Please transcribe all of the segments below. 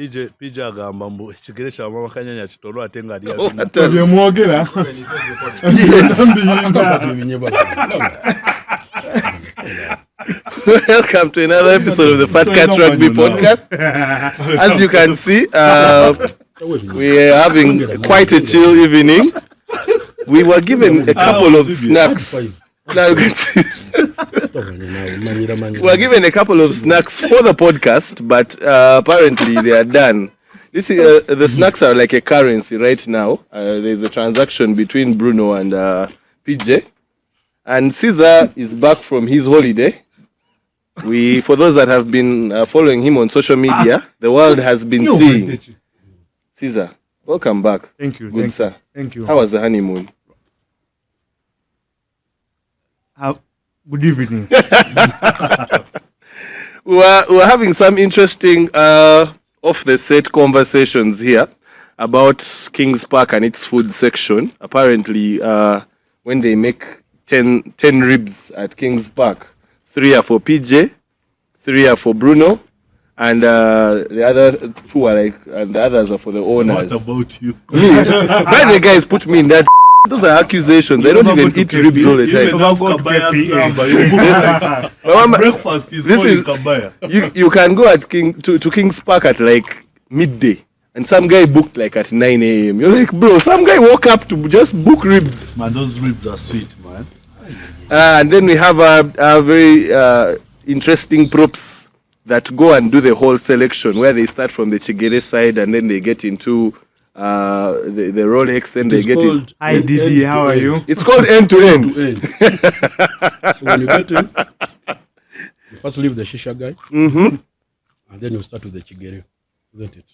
PJ agamba mbu ekigere kya mama kanyanya kitolwa ate nga ali mwogera. Welcome to another episode of the Fat Cat Rugby podcast. As you can see, we are having quite a chill evening. We were given a couple of snacks. We were given a couple of snacks for the podcast, but apparently they are done. This is the snacks are like a currency right now. There's a transaction between Bruno and PJ, and Caesar is back from his holiday. For those that have been following him on social media, the world has been seeing. Caesar, welcome back. Thank you. Good sir. Thank you. How was the honeymoon? Good evening. We're having some interesting off-the-set conversations here about King's Park and its food section. Apparently, when they make 10 ribs at King's Park, 3 are for PJ, 3 are for Bruno, and the other 2 are and the others are for the owners. What about you? Why the guys put me in that? Those are accusations. I don't even eat ribs all the time. Breakfast is called kabaya. You can go at to King's Park at like midday, and some guy booked like at 9 a.m. You're like, bro, some guy woke up to just book ribs. Man, those ribs are sweet, man. And then we have a very interesting props that go and do the whole selection, where they start from the Chigere side and then they get into the Rolex and they get in. Hi Didi, how are you? It's called end to end. So when you get in, you first leave the shisha guy, and then you start with the Chigere, isn't it?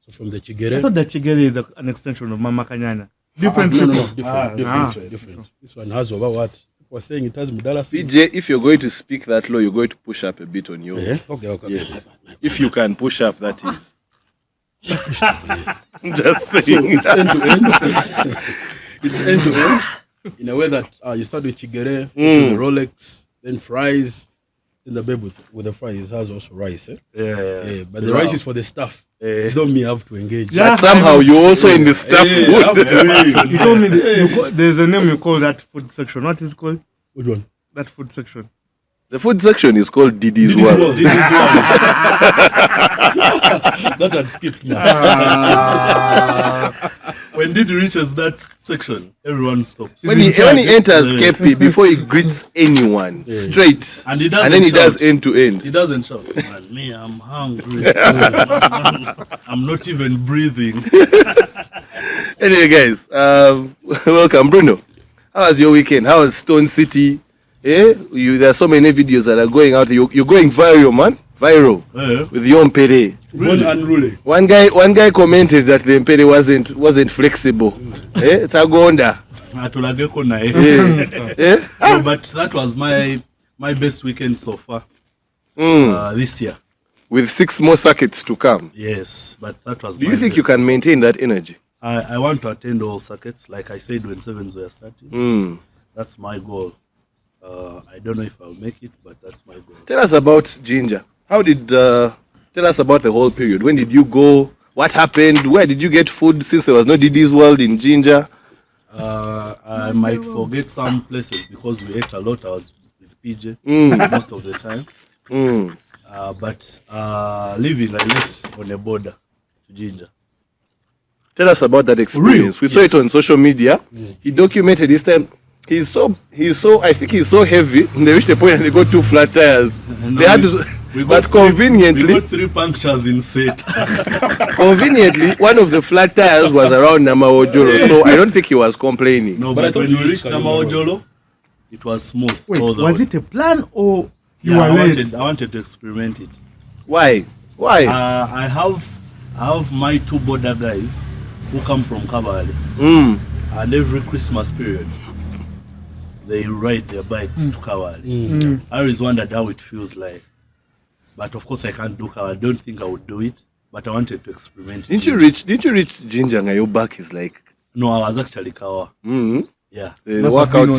So from the Chigere, I thought the Chigere is an extension of Mama Kanyana. Different. Different. This one has over what? People are saying it has Midala. PJ, if you're going to speak that low, you're going to push up a bit on your. Yeah? Okay. Yes. If you can push up, that is. Just saying. So it's end to end. It's end to end in a way that you start with Chigere, to the Rolex, then fries. In the bed with the fries has also rice. Yeah. But the rice is for the staff. You don't have to engage. Yeah, but somehow you're also in the staff food. You told me there's a name you call that food section. What is it called? Which one? That food section. The food section is called Didi's World. That had skipped me. When Didi reaches that section, everyone stops. When he enters KP, before he greets anyone, straight, and then he does end to end. He doesn't shout, man, me, I'm hungry. I'm not even breathing. Anyway, guys, welcome, Bruno. How was your weekend? How was Stone City? There are so many videos that are going out. You're going viral, man. Viral with your Mpere. Really? Unruly. One guy commented that the Mpere wasn't flexible. Tagonda. But that was my best weekend so far. This year. With 6 more circuits to come. Yes, but that was. Do you think you can maintain that energy? I want to attend all circuits, like I said when sevens were starting. That's my goal. I don't know if I'll make it, but that's my goal. Tell us about Jinja. Tell us about the whole period. When did you go? What happened? Where did you get food since there was no Didi's World in Jinja? I might forget some places because we ate a lot. I was with PJ most of the time. But leaving, I left on a border to Jinja. Tell us about that experience. We saw it on social media. He documented this time. I think he's so heavy. They reached a point and they got 2 flat tires. Conveniently, we got 3 punctures in set. Conveniently, one of the flat tires was around Namaojolo, so I don't think he was complaining. No, but when we reached Namaojolo, it was smooth. Wait, was it a plan or you were late? I wanted to experiment it. Why? I have my 2 border guys who come from Kabale, and every Christmas period they ride their bikes to Kawali. I always wondered how it feels like. But of course I can't do Kawali. I don't think I would do it. But I wanted to experiment. Didn't you reach Jinja and your back is like? No, I was actually Kawa. Yeah. The workout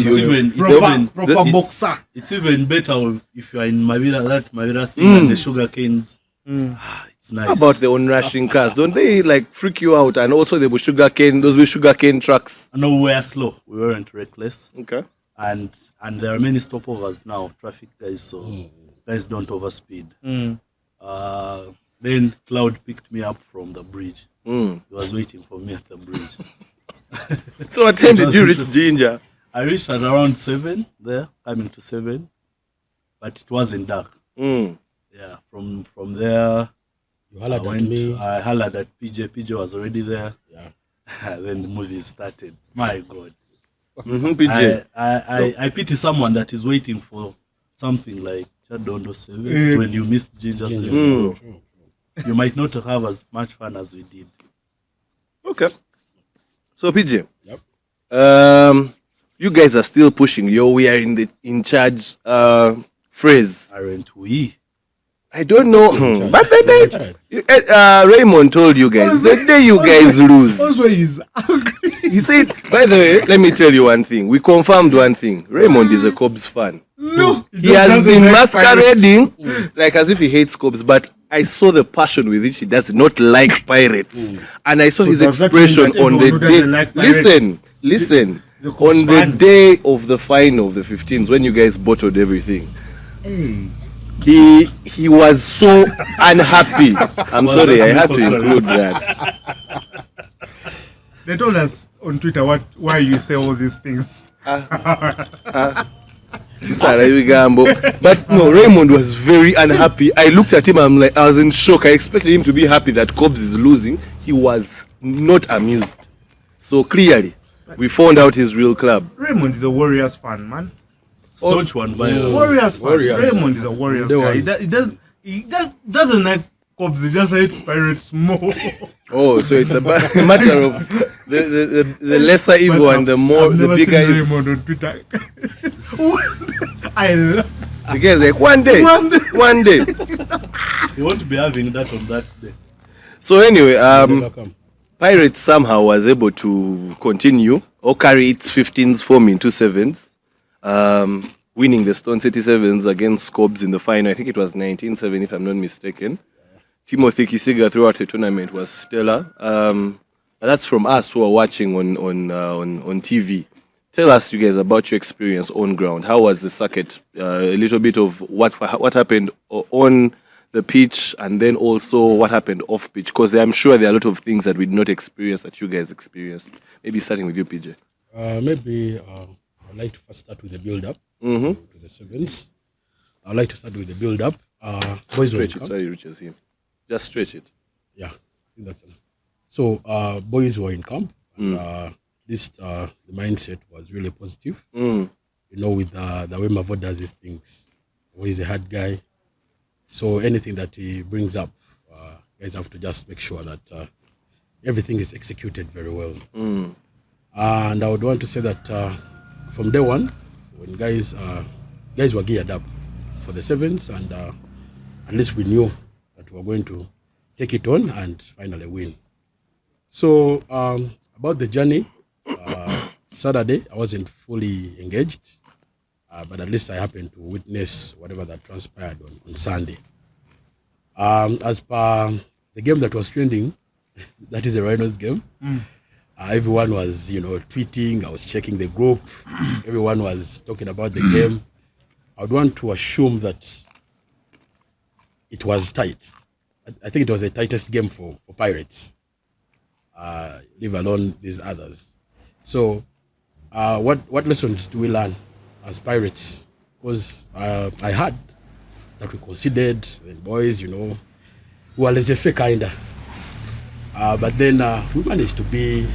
proper boxer. It's even better if you are in Mavira, that Mavira thing and the sugar canes. It's nice. How about the onrushing cars? Don't they like freak you out? And also the sugarcane, those with sugarcane trucks. No, we were slow. We weren't reckless. Okay. And there are many stopovers now, traffic guys, so guys don't overspeed. Then Cloud picked me up from the bridge. He was waiting for me at the bridge. So what time did you reach Jinja? I reached at around 7 there, coming to 7, but it wasn't dark. Yeah, from there, You hollered at me. I hollered at PJ. PJ was already there. Yeah. Then the movie started. My God. PJ. I pity someone that is waiting for something like Chadondo 7. It's when you missed Jinja 7. True. You might not have as much fun as we did. Okay. So PJ. Yep. You guys are still pushing your "we are in charge" phrase. Aren't we? I don't know, but the day Raymond told you guys the day you guys lose. Also, he's angry. He said, by the way, let me tell you one thing. We confirmed one thing. Raymond is a Cobs fan. No, He has been masquerading like as if he hates Cobs, but I saw the passion with which he does not like Pirates. And I saw his does that mean expression that on the everyone who day. doesn't like Pirates Listen. the Cobs On the fan? day of the final of the 15s, when you guys bottled everything, Hey. he was so unhappy. I'm Well, sorry, I I'm had so to sorry. include that. They told us on Twitter why you say all these things. Sorry, but no, Raymond was very unhappy. I looked at him, I was in shock. I expected him to be happy that Cobs is losing. He was not amused. So clearly, we found out his real club. Raymond is a Warriors fan, man. Staunch one by Warriors fan. Warriors. Raymond is a Warriors They guy. won. He doesn't like Cobs. He just hates Pirates more. Oh, so it's a matter of the lesser evil and the bigger seen evil. Raymond on Twitter. I love The guy's like, one day. You won't be having that on that day. So anyway, Never come. Pirates somehow was able to continue or carry its 15s form into 7s, winning the Stone City 7s against Cobs in the final. I think it was 19-7 if I'm not mistaken. Timothy Kisiga throughout the tournament was stellar. But that's from us who are watching on TV. Tell us, you guys, about your experience on ground. How was the circuit? A little bit of what happened on the pitch, and then also what happened off pitch, because I'm sure there are a lot of things that we did not experience that you guys experienced. Maybe starting with you, PJ. Maybe I'd like to first start with the build-up to the 7s. I'd like to start with the build-up. Boys were in Stretch it, camp. sorry, reaches him. Just stretch it. Yeah, I think that's enough. So boys were in camp. And, the mindset was really positive. You know, with the way Mavo does his things, the way he's a hard guy. So anything that he brings up, guys have to just make sure that everything is executed very well. And I would want to say that from day one, when guys were geared up for the 7s, and at least we knew that we were going to take it on and finally win. So about the journey, Saturday I wasn't fully engaged, but at least I happened to witness whatever that transpired on Sunday. As per the game that was trending, that is a Rhinos game. Everyone was, tweeting. I was checking the group. Everyone was talking about the game. I would want to assume that it was tight. I think it was the tightest game for Pirates, leave alone these others. So what lessons do we learn as Pirates? Because I heard that we considered the boys, we were laissez-faire kinda. But then we managed to be,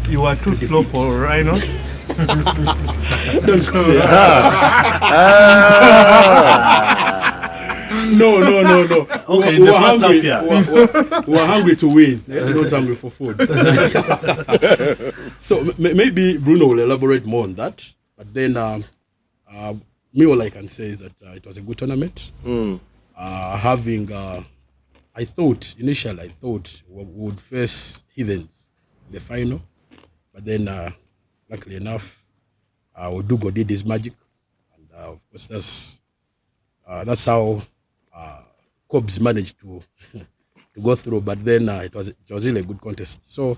You were too slow for Rhinos. Don't come here. No. Okay, we the were first hungry. half, We were hungry to win, not hungry for food. So maybe Bruno will elaborate more on that. But then, me, all I can say is that it was a good tournament. Initially I thought we would face Heathens in the final, but then luckily enough, Odugo did his magic, and of course that's how Cobs managed to go through. But then it was really a good contest. So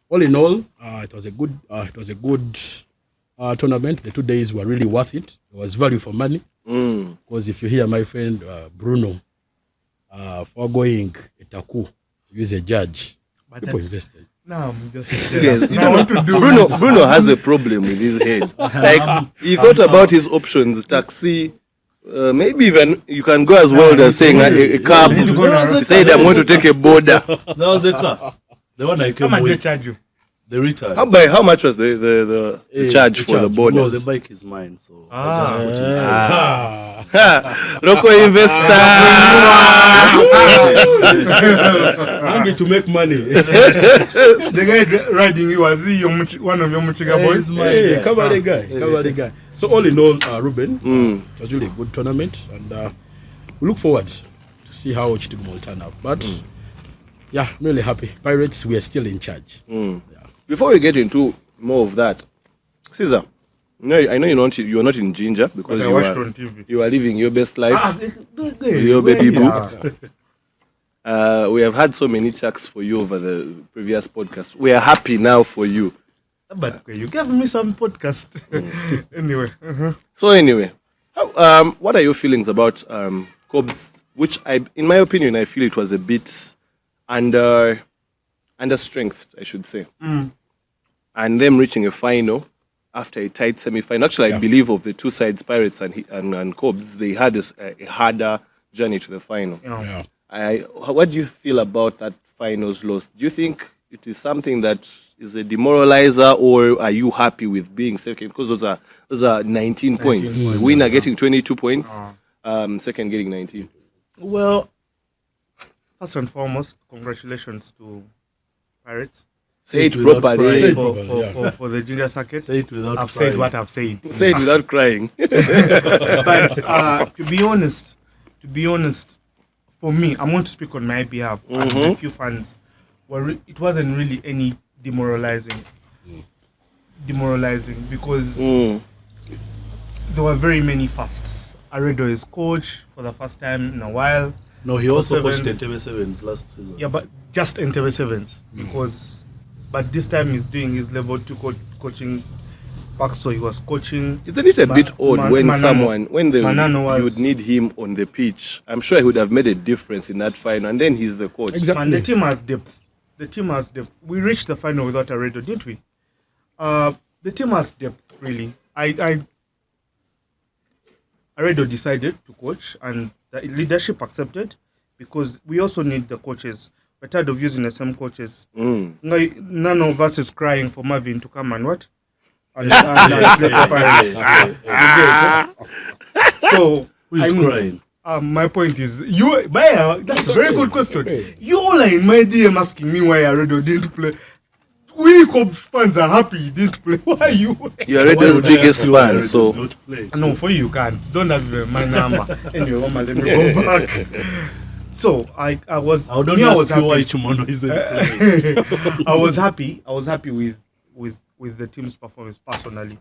all in all, it was a good tournament. The 2 days were really worth it. It was value for money. Because if you hear my friend Bruno foregoing Etaku, use a judge, But people that's- invested. No, I'm just. Yes, you I know, want to do Bruno has a problem with his head. Like he thought about his options, taxi. Maybe even you can go as well as saying a cab. Need to go now. He said, "I'm going to take a border." That was a car. The one I How came much they with. charge you? The return. How much was the charge the for the charge. border? No, the bike is mine, so I just put it. Rocco investor. Hungry to make money. The guy riding you, was he one of your Muchiga boys? Hey, cover the guy. So all in all, Ruben, it was really a good tournament, and we look forward to see how Kitgum will turn out. But yeah, I'm really happy. Pirates, we are still in charge. Before we get into more of that, Caesar, no, I know you're not in Jinja because But I watched on TV. you are living your best life. With your baby boo. We have had so many checks for you over the previous podcast. We are happy now for you. But you gave me some podcast. Anyway. So anyway, what are your feelings about Cobs? Which in my opinion, I feel it was a bit under strength, I should say. And them reaching a final after a tight semi-final. Actually, I believe of the two sides, Pirates and Cobs, they had a harder journey to the final. Yeah. What do you feel about that finals loss? Do you think it is something that is a demoralizer, or are you happy with being second? Because those are 19 points. The winner getting 22 points, second getting 19. Well, first and foremost, congratulations to Pirates Say it without properly. crying. for the Jinja circuit. Say it without I've said crying. what I've said. Say it without crying. But to be honest, for me, I'm going to speak on my behalf and a few fans. It wasn't really any demoralizing because there were very many fasts. Aredo is coach for the first time in a while. No, he also coached Sevens. Entebbe Sevens last season. Yeah, but just Entebbe Sevens but this time he's doing his level 2 coaching back, so he was coaching. Isn't it a bit odd when Manano was- you would need him on the pitch? I'm sure he would have made a difference in that final, and then he's the coach. Exactly. And the team has depth. We reached the final without Aredo, didn't we? The team has depth, really. Aredo decided to coach, and the leadership accepted, because we also need the coaches. We're tired of using the same coaches. None of us is crying for Marvin to come and what? And play for Pirates. So Who is crying? my point is, that's a very good question. Okay. You all are in my DM asking me why Aredo didn't play. We Cubs fans are happy he didn't play. Why are you? You're Red's biggest fan, so No, for you can't. Don't have my number. Anyway, Mama, let me go back. So I was. I don't me, I was ask you why happy. Chumono isn't playing. I was happy. I was happy with the team's performance personally.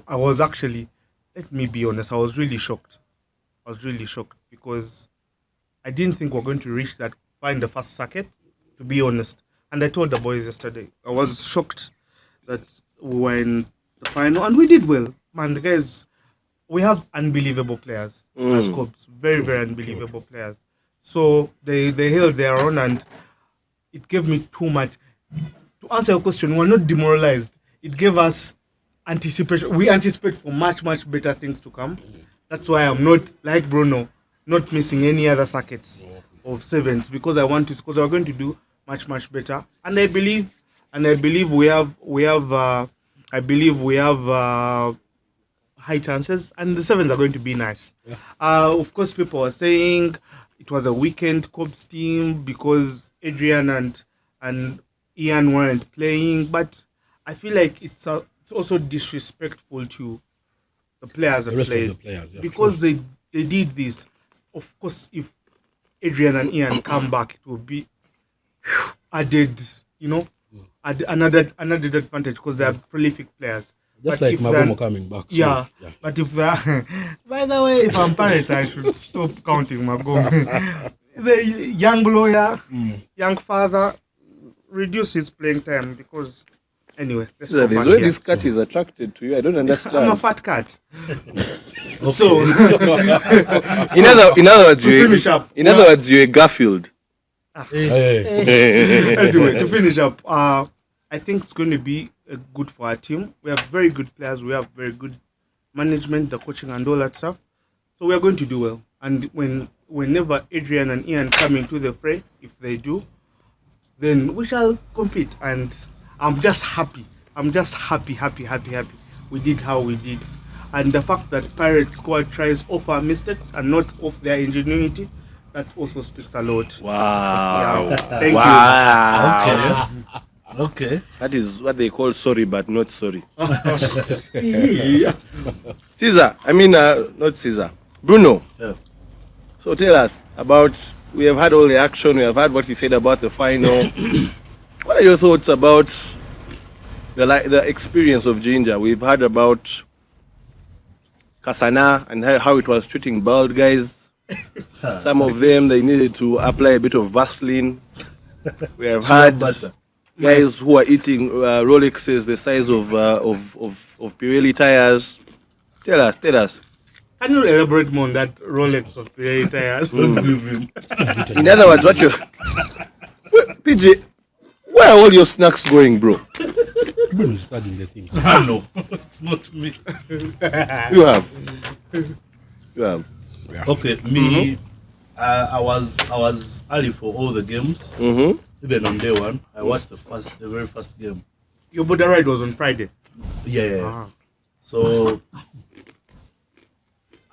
I was actually, let me be honest, I was really shocked. Because I didn't think we were going to reach that far in the first circuit, to be honest. And I told the boys yesterday, I was shocked that we were in the final, and we did well. Man, the guys, we have unbelievable players as Cubs. Very, very unbelievable players. So they held their own, and it gave me too much. To answer your question, we're not demoralized. It gave us anticipation. We anticipate for much, much better things to come. That's why I'm not, like Bruno, not missing any other circuits of sevens, because we're going to do much, much better. And I believe we have high chances, and the sevens are going to be nice. Yeah. Of course, people are saying it was a weekend Cubs team because Adrian and Ian weren't playing, but I feel like it's also disrespectful to the players that The rest of played, the players, yeah. because they did this. Of course, if Adrian and Ian come back, it will be added, another advantage, because they are prolific players. Just But like if Magomo they're- coming back. So, Yeah, but if by the way, if I'm Pirates, I should stop counting Magomo. the young lawyer, young father, reduce his playing time because anyway. let's Caesar, come there's back why here. this cat is attracted to you. I don't I'm a understand. fat cat. So In other words, to finish up, you're a Garfield. Hey. anyway, to finish up, I think it's going to be good for our team. We have very good players. We have very good management, the coaching, and all that stuff. So we are going to do well. And whenever Adrian and Ian come into the fray, if they do, then we shall compete. And I'm just happy. I'm just happy. We did how we did. And the fact that Pirates squad tries off our mistakes and not off their ingenuity, that also speaks a lot. Wow. Yeah. Thank you. Wow. Okay. That is what they call sorry, but not sorry. Yeah. Caesar, not Caesar. Bruno. Yeah. So tell us about, we have had all the action, we have had what you said about the final. What are your thoughts about the experience of Jinja? We've heard about Kasana and how it was treating bald guys. Some of them, they needed to apply a bit of Vaseline. We have had butter. guys who are eating Rolexes the size of Pirelli tires. Tell us. Can you elaborate more on that Rolex of Pirelli tires? In other words, what you... PJ, where are all your snacks going, bro? Bruno is studying the thing. No, it's not me. You have. Yeah. Okay, me, I was early for all the games. Mm-hmm. Even on day one, I watched the very first game. Your border ride was on Friday. Yeah. So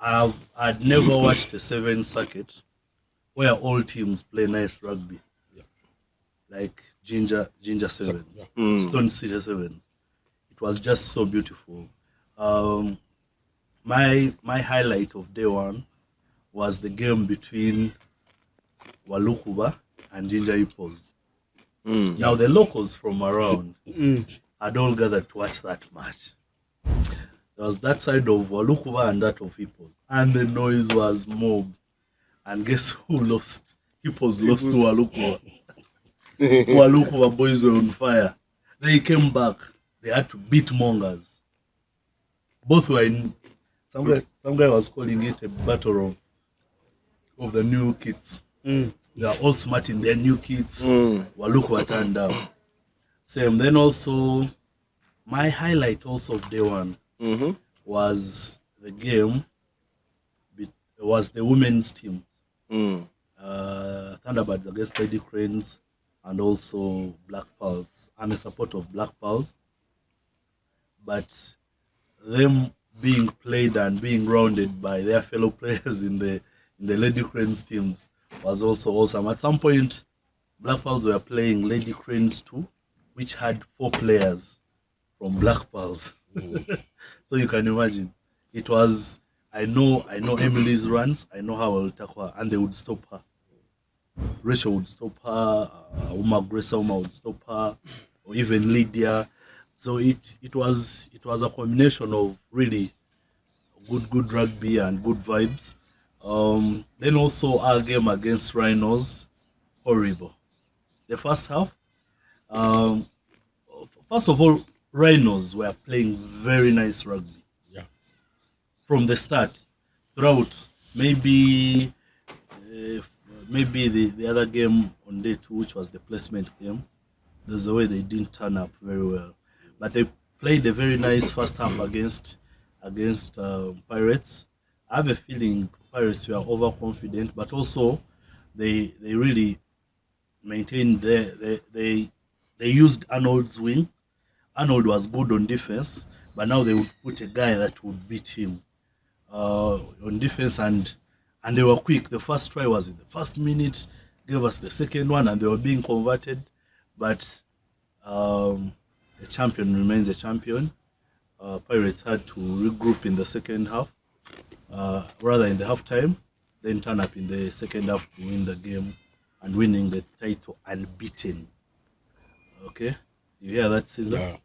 I'd never watched a 7 circuit where all teams play nice rugby. Yeah. Like Jinja 7, Yeah. Stone City 7. It was just so beautiful. My highlight of day one was the game between Walukuba and Jinja Hippos. Now the locals from around had all gathered to watch that match. There was that side of Walukuba and that of Hippos. And the noise was mob. And guess who lost? Hippos lost to Walukuba. Walukuba boys were on fire. They came back. They had to beat Mongers. Both were in... Some guy was calling it a battle of the new kids. They are all smart in their new kits. Walukuba turned down. Same. Then also, my highlight also of day one was the game. It was the women's team. Thunderbirds against Lady Cranes and also Black Pearls. I'm a supporter of Black Pearls. But them being played and being rounded by their fellow players in the Lady Cranes teams was also awesome. At some point, Black Pearls were playing Lady Cranes 2, which had 4 players from Black Pearls. So you can imagine. It was, I know Emily's runs, I know how I will tackle her, and they would stop her. Rachel would stop her, Grace would stop her, or even Lydia. So it was a combination of really good rugby and good vibes. Then also our game against Rhinos, horrible. The first half, first of all, Rhinos were playing very nice rugby. Yeah. From the start, throughout, maybe the other game on day 2, which was the placement game, there's the way they didn't turn up very well. But they played a very nice first half against Pirates. I have a feeling Pirates were overconfident, but also they really maintained they used Arnold's wing. Arnold was good on defense, but now they would put a guy that would beat him on defense, and they were quick. The first try was in the first minute, gave us the second one, and they were being converted. But a champion remains a champion. Pirates had to regroup in the second half, rather in the halftime, then turn up in the second half to win the game and winning the title unbeaten. Okay, you hear that, Caesar? Yeah.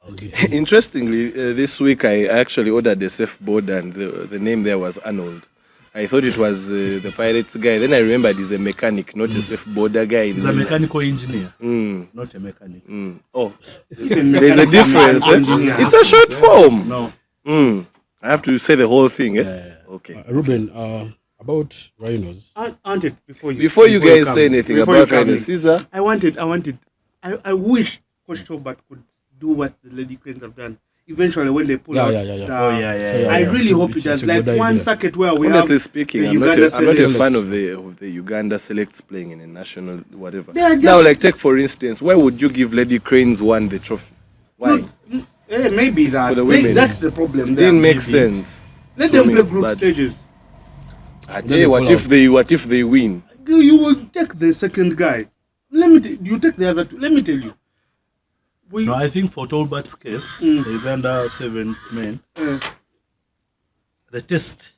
Okay. Interestingly, this week I actually ordered the surfboard and the name there was Arnold. I thought it was the Pirates guy. Then I remembered he's a mechanic, not a surfboarder guy. He's a mechanical engineer, not a mechanic. Oh, there's a difference. It's a short form. No. I have to say the whole thing. Okay. Ruben, about rhinos. Aren't it Before you guys say anything about rhinos, Caesar? I wish Coach Tobert could do what the Lady Cranes have done. Eventually, when they pull out, I really hope it does. Like one circuit where we honestly have speaking, I'm not a fan of the Uganda selects playing in a national whatever. Now, like take for instance, why would you give Lady Cranes one the trophy? Why? Maybe that. For the women. That's the problem. It didn't make sense. Let them play group stages. I tell you, what if they win? You will take the second guy. You take the other two. Let me tell you. No, I think for Tolbert's case, the Uganda 7th men, the test,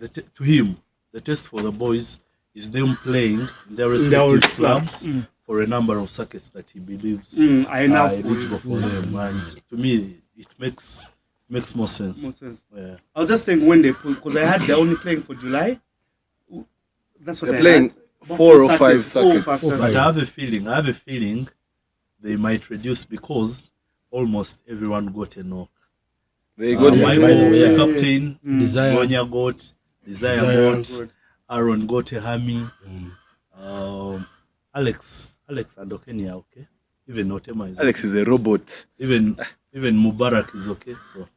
to him, the test for the boys is them playing in their respective clubs for a number of circuits that he believes are eligible for them. And to me, it makes more sense. Yeah. I was just saying when they pull, because I had they're only playing for July. That's what they're playing 4 or 5 circuits. But I have a feeling they might reduce because almost everyone got a knock. They got the captain, Gonya got, Desire got, Aaron got a hammy, Alex and Okenya okay. Even Otema is Alex is a robot. Even Mubarak is okay. So,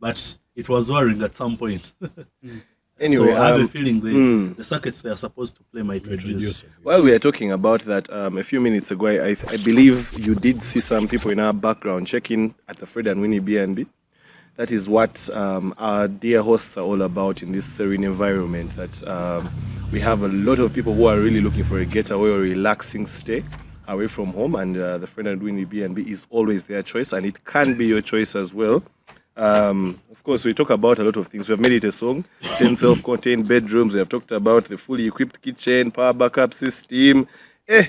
but it was worrying at some point. Anyway, so I have a feeling the circuits they are supposed to play might reduce. While we are talking about that, a few minutes ago, I believe you did see some people in our background checking at the Fred and Winnie B&B. That is what our dear hosts are all about in this serene environment. That we have a lot of people who are really looking for a getaway or relaxing stay away from home, and the Fred and Winnie B&B is always their choice, and it can be your choice as well. Of course, we talk about a lot of things. We have made it a song, 10 self-contained bedrooms. We have talked about the fully equipped kitchen, power backup system,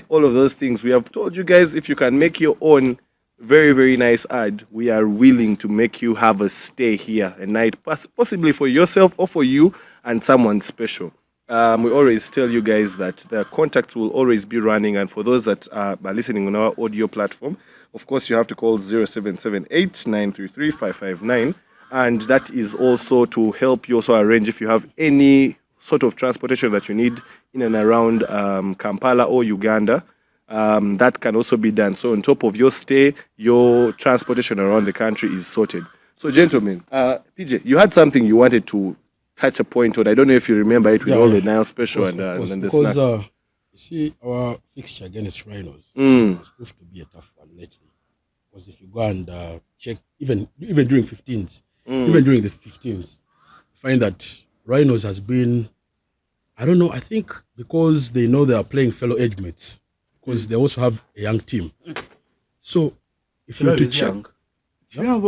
all of those things. We have told you guys if you can make your own very, very nice ad, we are willing to make you have a stay here a night, possibly for yourself or for you and someone special. We always tell you guys that the contacts will always be running, and for those that are listening on our audio platform, of course, you have to call 0778 933 559, and that is also to help you also arrange if you have any sort of transportation that you need in and around Kampala or Uganda. That can also be done. So on top of your stay, your transportation around the country is sorted. So gentlemen, PJ, you had something you wanted to touch a point on. I don't know if you remember it with all the Nile special and the because, snacks. You see, our fixture against rhinos is supposed to be a tough one lately. Because if you go and check, even during 15s, even during the 15s, find that rhinos has been, I don't know, I think because they know they are playing fellow age mates, because they also have a young team. So if you were to check, young.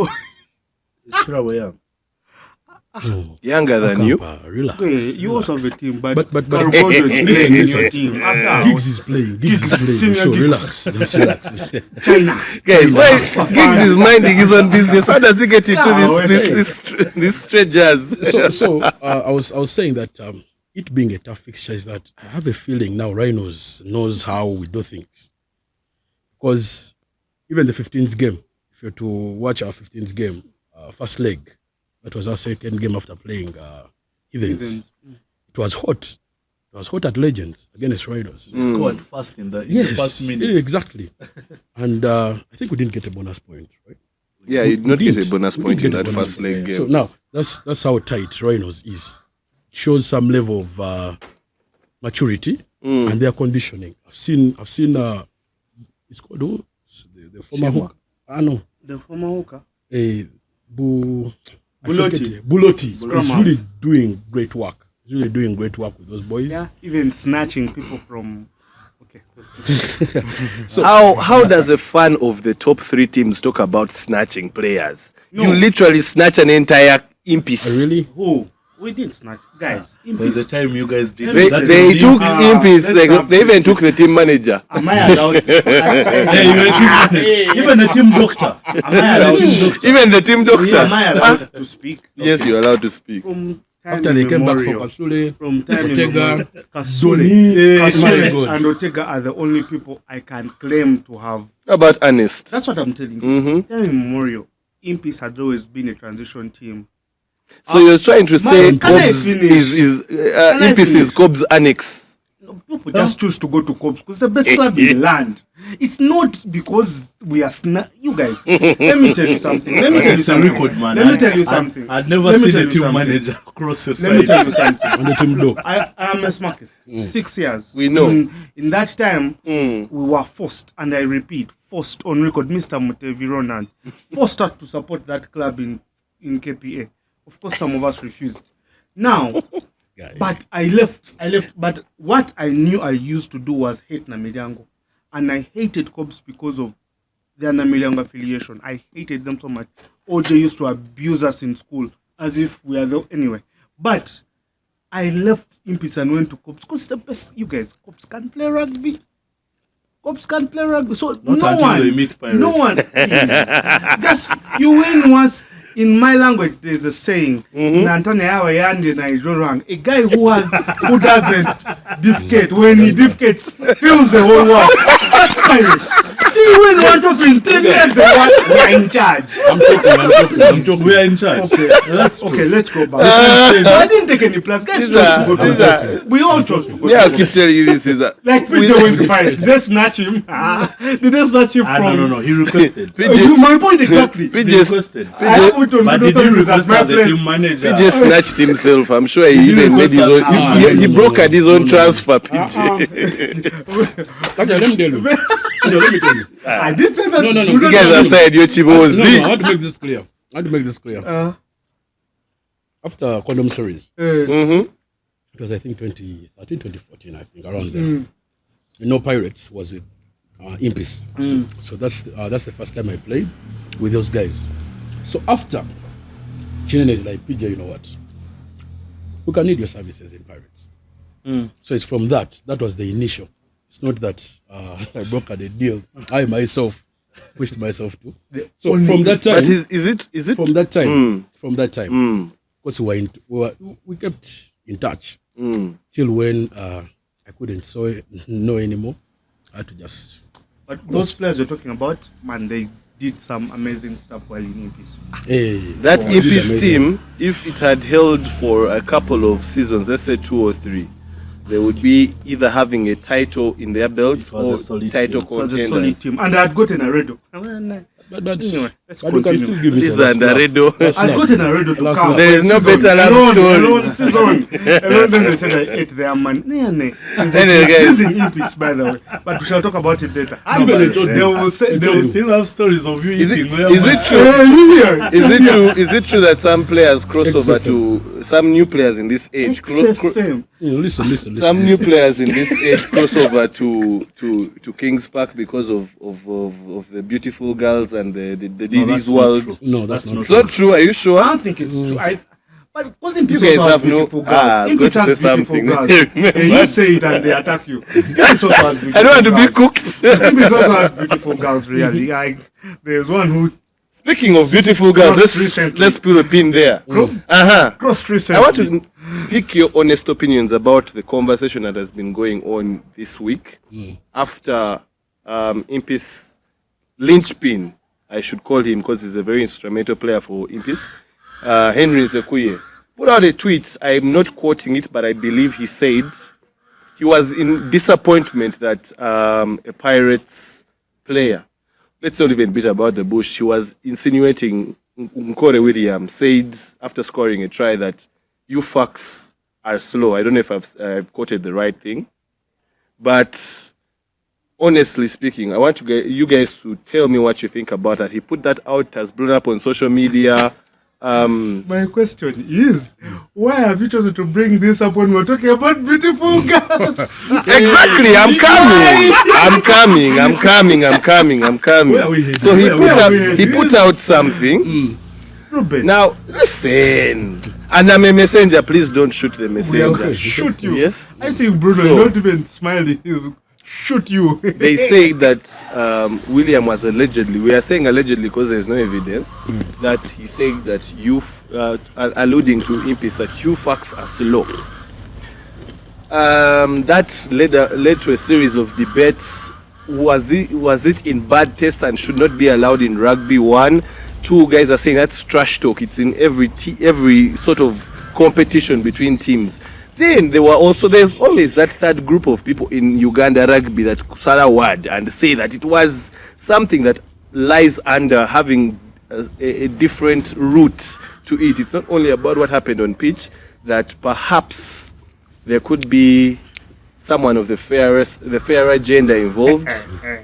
Younger than you. Relax. You also have a team, but Carbojo is playing in your team. Giggs is playing. So relax. Just relax. Guys, why Giggs is minding his own business? How does he get into this strangers? So I was saying that it being a tough fixture is that I have a feeling now Rhinos knows how we do things. Because even the 15th game, if you're to watch our 15th game, first leg, that was our second game after playing Heathens. It was hot. It was hot at Legends against Rhinos. They scored fast in the first minute. Exactly. And I think we didn't get a bonus point, right? Yeah, you did not get a bonus point in that first leg game. So now, that's how tight Rhinos is. It shows some level of maturity and their conditioning. I've seen it's called the former hooker. No. The former hooker? Buloti is really doing great work. He's really doing great work with those boys. Yeah, even snatching people from. Okay. So how does a fan of the top 3 teams talk about snatching players? No. You literally snatch an entire Impis. Really? Who? We didn't snatch, guys. There's a time you guys did. They took Impis. They even took the team manager. Am I allowed? Even the team doctor. Am I allowed? Even the team doctor. Am I allowed to speak? Yes, you're allowed to speak. From After they came back from Kasule, from time Ortega, Kasule and Ortega are the only people I can claim to have. How about Ernest? That's what I'm telling you. Mm-hmm. Time immemorial, Impis had always been a transition team. So you're trying to say Impis is Cobb's annex? No, people just choose to go to Cobbs because it's the best club in the land. It's not because we are you guys. Let me tell you something. Let me tell you something. Record, man. Let me tell you something. I'd never seen a team manager cross the side. Let me tell you something. on the team low. I am a Marcus. 6 years. We know. In that time, we were forced, and I repeat, forced on record, Mr. Mutevi Ronan, forced us to support that club in KPA. Of course, some of us refused. Now, but I left. But what I knew I used to do was hate Namilyango. And I hated Cobbs because of their Namilyango affiliation. I hated them so much. OJ used to abuse us in school as if we are the... Anyway. But I left Impis and went to Cobbs because it's the best. You guys, Cobbs can play rugby. Cobbs can play rugby. So Not no until one... they meet Pirates. No one... Just, you win once... In my language, there's a saying, a guy who doesn't defecate, when he defecates, fills the whole world. That's Pirates. You win one trophy in 10 years, we are in charge. I'm joking. We are in charge. Okay, let's go back. So I didn't take any plus. Guys chose to go to Pirates. We all chose to go to I'll keep telling you this is like Peter went to Pirates. Did they snatch him? Did they snatch him from... No. He requested. My point exactly. He requested. But did he request as a team manager? PJ snatched himself. I'm sure he even made his own. He brokered his own transfer. PJ. Okay, let me tell you. Let me tell you. I did say that. No. You guys have said your kiboozi. I want to make this clear. After Condom Series, Mm-hmm. it was I think 2013, 2014, I think, around there. Pirates was with Impis. So that's the first time I played with those guys. So after, Chinene is like, PJ, you know what? We can need your services in Pirates. So it's from that was the initial. It's not that I brokered a deal. I myself pushed myself to. So from that time, But is it from that time, because we kept in touch till when I couldn't know anymore. I had to just. But those players you're talking about, man, they did some amazing stuff while in Impis. That Impis team, if it had held for a couple of seasons, let's say 2 or 3, they would be either having a title in their belts or title It was a solid contenders. team. And I had gotten a redo. But Anyway, let's you can continue. still give me Caesar and Aredo. I got in a redo to Last come. lap. There is no better love story. Alone, then they said I ate their money. Anyway, This is in Impis, by the way. But we shall talk about it later. They will say, They will still have stories of you Is eating. it true? Is it true that some players cross over to some new players in this age? XFM. Listen. Some new players in this age cross over to Kings Park because of the beautiful girls and the Didi's world. No, that's not It's not true. Are you sure? I don't think it's true. But wasn't You Impis guys also have no. beautiful girls? I was going Impis to say has beautiful something. girls. You say it and they attack you. Impis also has beautiful I don't want to be girls. cooked. Impis also has beautiful girls, really. There's one who Speaking of beautiful girls, let's put a pin there. crossed recently. I want to pick your honest opinions about the conversation that has been going on this week after Impis linchpin, I should call him because he's a very instrumental player for Impis, Henry Nzekuye, put out a tweet. I'm not quoting it, but I believe he said he was in disappointment that a Pirates player, let's not even beat about the bush, he was insinuating Nkore Williams said after scoring a try that you fucks are slow. I don't know if I've quoted the right thing, but honestly speaking, I want you guys to tell me what you think about that. He put that out, has blown up on social media. My question is, why have you chosen to bring this up when we're talking about beautiful girls? Exactly, I'm coming. So he put out something. Ruben, Now listen, and I'm a messenger. Please don't shoot the messenger. shoot you. Yes. I see Bruno So- not even smiling. He's shoot you. They say that William was allegedly, we are saying allegedly because there's no evidence, that he said that alluding to impis, that you fucks are slow. That led to a series of debates. Was it in bad taste and should not be allowed in rugby? 1, 2 guys are saying that's trash talk. It's in every sort of competition between teams. Then there's always that third group of people in Uganda rugby that kusala word and say that it was something that lies under having a different route to it. It's not only about what happened on pitch, that perhaps there could be someone of the fairer gender involved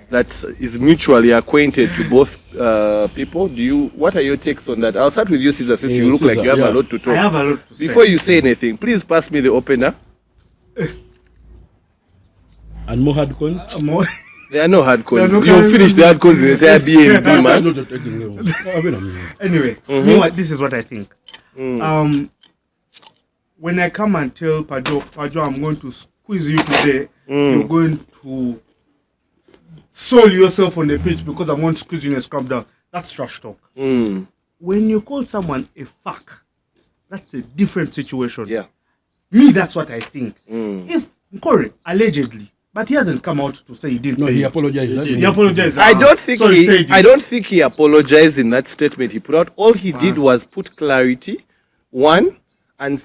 that is mutually acquainted to both people. What are your takes on that? I'll start with you, Caesar, since you look like you have a lot to talk. I have a lot to say. Before you say anything, please pass me the opener. And more hard cons? There are no hard cons. You'll finish the hard cons in the entire BNB, man. Anyway, you know what? This is what I think. When I come and tell Pajob, I'm going to squeeze you today, you're going to soil yourself on the pitch because I'm going to squeeze you in a scrum down. That's trash talk. When you call someone a fuck, that's a different situation. Yeah. Me, that's what I think. If Nkore, allegedly, but he hasn't come out to say he didn't say he it. apologized. He apologized. I don't think he apologized in that statement he put out. All he did was put clarity, one, and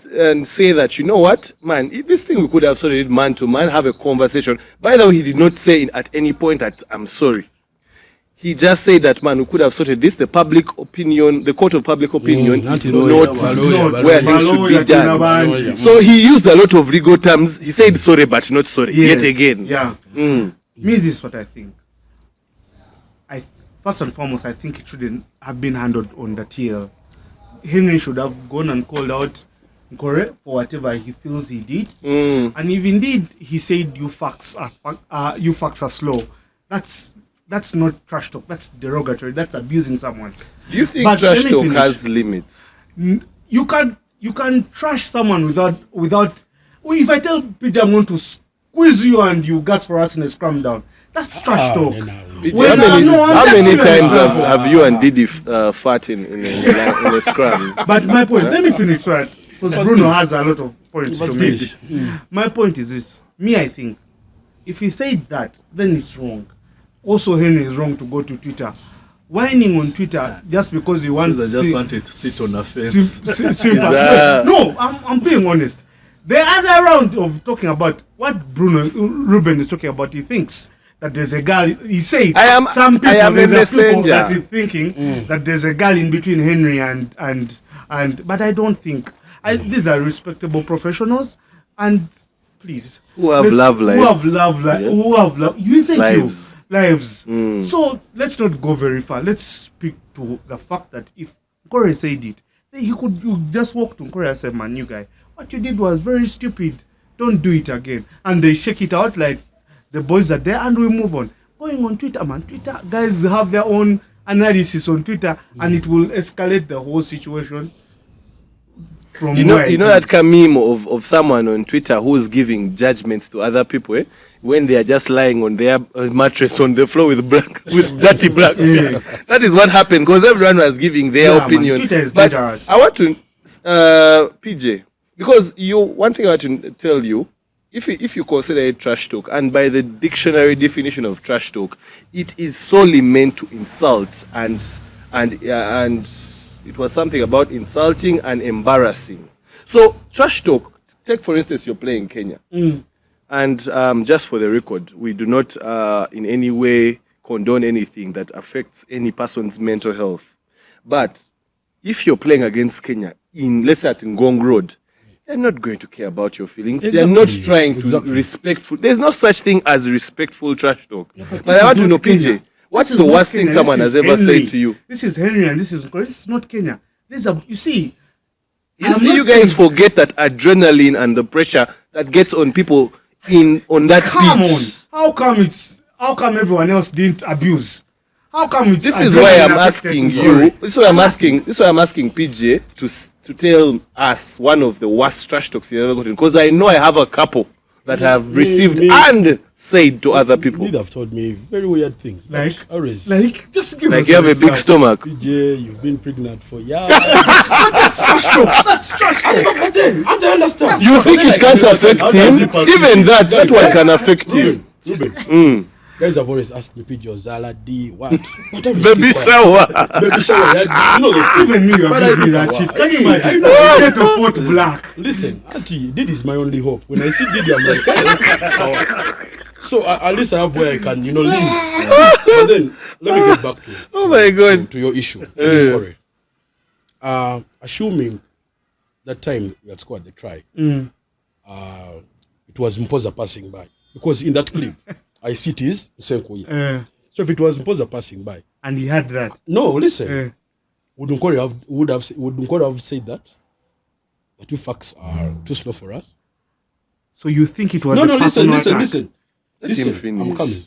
say that, you know what, man, this thing we could have sorted man to man, have a conversation. By the way, he did not say at any point that I'm sorry. He just said that, man, we could have sorted this. The public opinion, the court of public opinion is not where things should be done. So he used a lot of legal terms. He said sorry, but not sorry. Yes. Yet again. Yeah. Me, this is what I think. First and foremost, I think it shouldn't have been handled on the TL. Henry should have gone and called out Nkore for whatever he feels he did. And if indeed he said you fucks are slow, that's not trash talk. That's derogatory. That's abusing someone. Do you think trash talk has limits? You can trash someone without. If I tell Peter I'm going to squeeze you and you gas for us in a scrum down, that's trash talk. How many times have you and Didi fought in a scrum? But my point, let me finish that, because Bruno has a lot of points to make. My point is this. Me, I think, if he said that, then it's wrong. Also, Henry is wrong to go to Twitter. Whining on Twitter just because he wants to just wanted to sit on a fence. No, I'm being honest. The other round of talking about what Ruben is talking about, he thinks that there's a girl. He said some people that is thinking that there's a girl in between Henry and but I don't think. These are respectable professionals, and please, who have love lives. You think lives. Mm. So let's not go very far. Let's speak to the fact that if Nkore said it, then you just walk to Nkore and say, man, you guy, what you did was very stupid. Don't do it again. And they shake it out like the boys are there, and we move on. Going on Twitter, man. Twitter guys have their own analysis on Twitter, and it will escalate the whole situation. From you know that meme of someone on Twitter who's giving judgments to other people when they are just lying on their mattress on the floor with dirty black. Yeah. That is what happened because everyone was giving their opinion. Man, Twitter is but dangerous. I want to PJ, because one thing I want to tell you, if you consider it trash talk, and by the dictionary definition of trash talk, it is solely meant to insult and it was something about insulting and embarrassing. So trash talk, take for instance, you're playing Kenya. And just for the record, we do not in any way condone anything that affects any person's mental health. But if you're playing against Kenya, let's say at Ngong Road, they're not going to care about your feelings. They're not trying to respectful. There's no such thing as respectful trash talk. But I want to know, PJ, what's the worst thing someone has ever said to you? This is Henry and this is not Kenya. You see, you guys forget that adrenaline and the pressure that gets on people on that beach. How come everyone else didn't abuse? How come it's This is why I'm asking you. This is why I'm asking PJ to tell us one of the worst trash talks you ever gotten, because I know I have a couple that have received and said to other people? You've told me very weird things. Like, just give Like us you have an a big example. stomach. PJ, you've been pregnant for years. That's trash talk. That's trash talk. But then, I don't understand. You think it can't affect him? Even that one can affect him. Ruben, guys have always asked me, PJ, Zala, D, what? Baby shower. Baby shower. You know those things. Even me, you're But I giving me think, that shit. wow, Can you I imagine? know. Get a pot black. Listen, Auntie, Diddy is my only hope. When I see Diddy, I'm like, hey. So at least I have where I can, live. But then, let me get back to Oh my God. to your issue. Don't worry. Assuming that time we had scored the try, it was Mpoza passing by. Because in that clip, I see it is Nsenkoye. So if it was Mpoza passing by, And he had that. no, listen, would Nkore have said that? That you facts are too slow for us? So you think it was No, a personal attack? listen. Let him Listen, finish. I'm coming.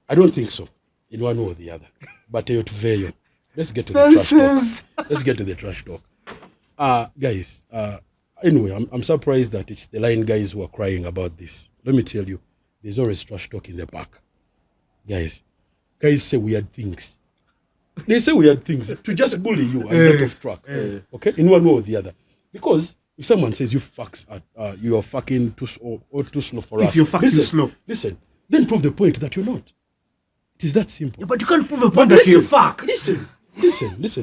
I don't think so, in one way or the other. But let's get to the trash Fences. talk. Let's get to the trash talk. Guys, anyway, I'm surprised that it's the Lion guys who are crying about this. Let me tell you, there's always trash talk in the park. Guys say weird things. They say weird things to just bully you and get off track. Okay, in one way or the other. Because if someone says you fucks you are fucking too slow for us. If you're fucking slow. Listen, then prove the point that you're not. It is that simple. Yeah, but you can't prove a point that you're fuck. Listen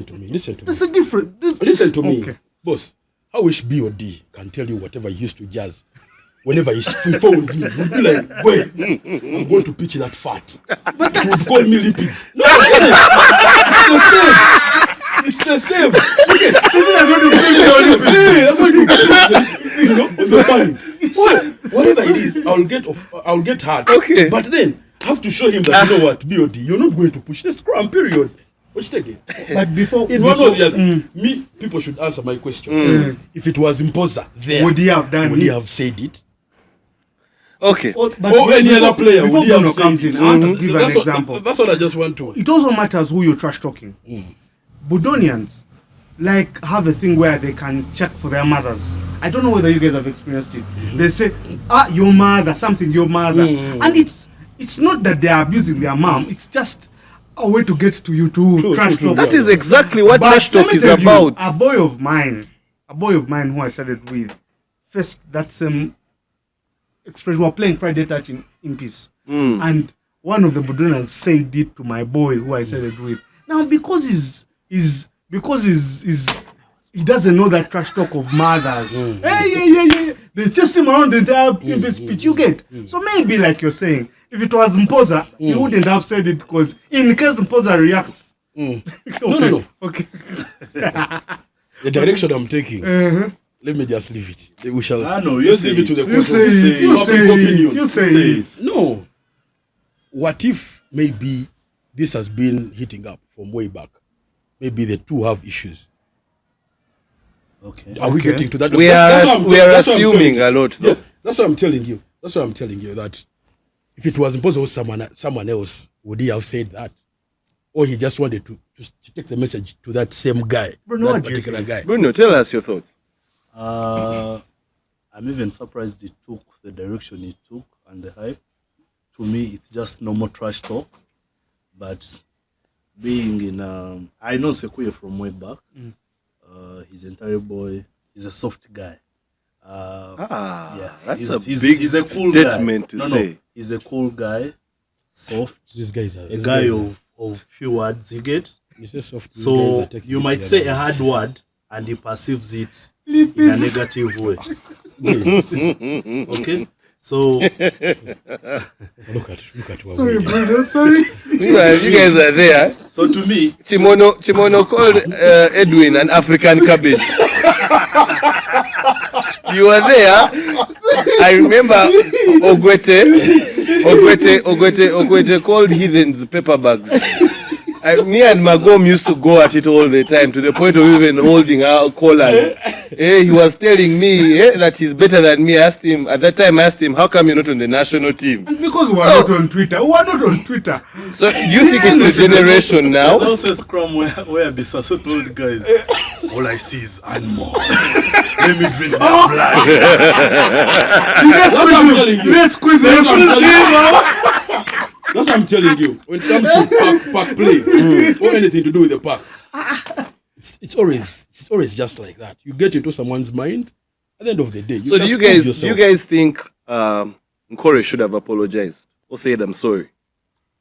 to me. That's a different. Listen to me, Okay. boss. I wish B.O.D. can tell you whatever he used to jazz. Whenever he phoned me, he'd be like, wait, I'm going to pitch that fat. But he would call me Lipids. No, it's the same. Okay. I'm going to on the money. So, whatever it is, I'll get hard. Okay. But then, I have to show him that, you know what, B.O.D., you're not going to push the scrum, period. Watch it again. But before. In one or the other, people should answer my question. If it was Mpoza there, Would he have done would he it? have said it? Okay. But Any other player, before would he have Bruno said comes it? in, I want to give an That's what- example. That's what I just want to. It also matters who you're trash talking. Budonians have a thing where they can check for their mothers. I don't know whether you guys have experienced it. They say, your mother, something, your mother. And it's not that they are abusing their mom, it's just a way to get to you to trash talk. That is exactly what But trash let talk me is tell you, about. A boy of mine who I studied with, faced that same expression. We were playing Friday Touch in peace. And one of the Budonians said it to my boy who I studied with. Now, because he doesn't know that trash talk of mothers. Hey. They chased him around the entire speech. You get? So maybe, like you're saying, if it was Mpoza, he wouldn't have said it because in case Mpoza reacts. Okay. No. Okay. The direction I'm taking, let me just leave it. We shall Let's leave it to the You say it. You say public it. opinion. You say it. No. What if maybe this has been heating up from way back? Maybe the two have issues. Okay. Are we getting to that? We That's what are I'm telling assuming you. a lot, though. Yes, that's what I'm telling you. That if it was impossible, someone else, would he have said that? Or he just wanted to take the message to that same guy, Bruno, that what do you particular think? guy? Bruno, tell us your thoughts. I'm even surprised it took the direction it took and the hype. To me, it's just normal trash talk. But being in, I know Sequoia from way back. He's an entire boy. He's a soft guy. That's he's a big big cool statement guy. to say. He's a cool guy, soft, These guys are a guy of few words. You get? You say soft. These guys are So taking you it might to say the a other hard word and he perceives it in a negative way. Okay? So level. Look at what Sorry, we do. brother. Sorry. You guys are there. so to me, Chimono called Edwin an African cabbage. You were there. I remember Ogwete called heathens paper bags. Me and Magom used to go at it all the time, to the point of even holding our collars He was telling me that he's better than me. At that time, I asked him, how come you're not on the national team? And because we are not on Twitter. We are not on Twitter. So you think it's a generation now? There's also a scrum where Bisaso told guys, all I see is animals. Let me drink their blood. Let's quiz him. That's what I'm telling you. When it comes to park play or anything to do with the park, it's always just like that. You get into someone's mind. At the end of the day, So do you guys think Nkore should have apologized or said I'm sorry?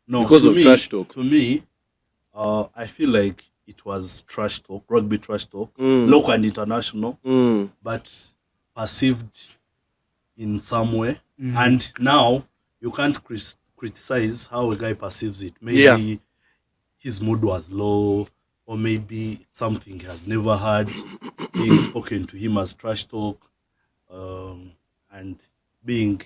No, Because to of me- trash talk. To me, I feel like it was trash talk, rugby trash talk, local and international, but perceived in some way. And now you can't criticize how a guy perceives it. Maybe his mood was low, or maybe something he has never heard being spoken to him as trash talk. And being